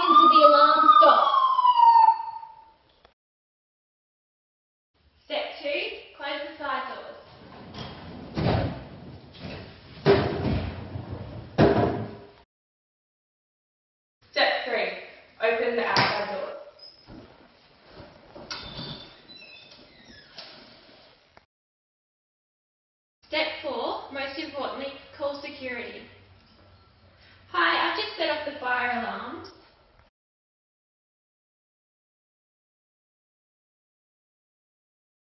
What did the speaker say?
until the alarm stops. Step 2, close the side doors. Step 3, open the outside doors. Step 4, most importantly, call security. Hi, I've just set off the fire alarms.